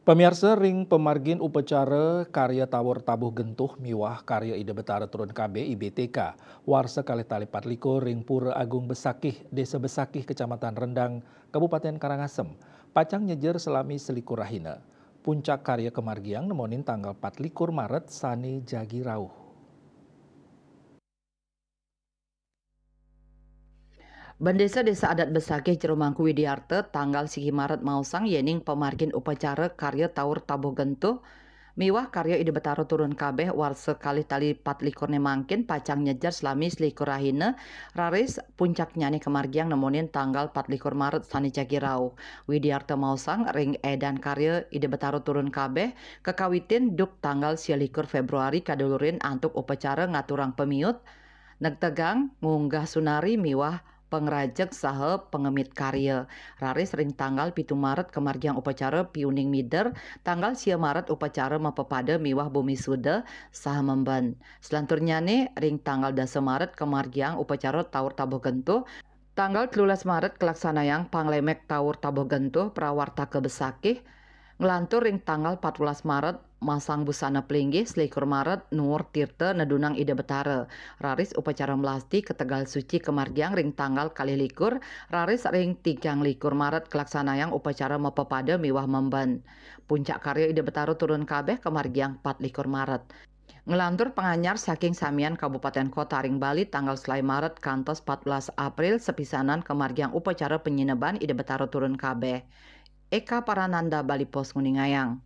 Pemirsa ring pemargin upacara karya tawur tabuh gentuh miwah karya ide betara turun KB IBTK warsa kali tali patlikur ring pura agung besakih desa besakih kecamatan Rendang Kabupaten Karangasem pacang nyejer selami selikur rahina puncak karya kemargiang nemonin tanggal 24 Maret sani jagi rauh. Bandesa Desa Adat Besakih Jeromangku Widiarte tanggal sigi Maret mausang yening pemargin upacara karya taur tabuh gentuh miwah karya ide betaro turun kabeh warse kali tali 24 mangkin pacang nyejar selami selikur rahina raris puncak nyani kemargiang nemonin tanggal 24 Maret sani jagirau Widiarte mausang ring edan karya ide betaro turun kabeh kekawitin duk tanggal 21 Februari kadulurin antuk upacara ngaturang pemiut nagtegang ngunggah sunari miwah pengrajek saha pengemit karya. Raris ring tanggal 7 Maret kemargiang upacara piuning mider, tanggal 6 Maret upacara mapepada miwah bumi suda saha memban. Selanturnya nih ring tanggal 10 Maret kemargiang upacara taur tabuh gentuh, tanggal 13 Maret kelaksanayang panglemek taur tabuh gentuh prawarta kebesakih, ngelantur ring tanggal 14 Maret masang busana pelinggih selikur Maret Nur Tirte Nedunang Ide Betara. Raris upacara melasti ke Tegal Suci kemargiang ring tanggal kali likur. Raris ring 3 Maret kelaksanayang upacara mepepada miwah memban. Puncak karya Ide Betara turun kabeh kemargiang 4 Maret. Ngelantur penganyar saking Samian Kabupaten Kota ring Bali tanggal selai Maret kantos 14 April sepisanan kemargiang upacara penyineban Ide Betara turun kabeh. Eka Parananda Bali Pos Nguningayang.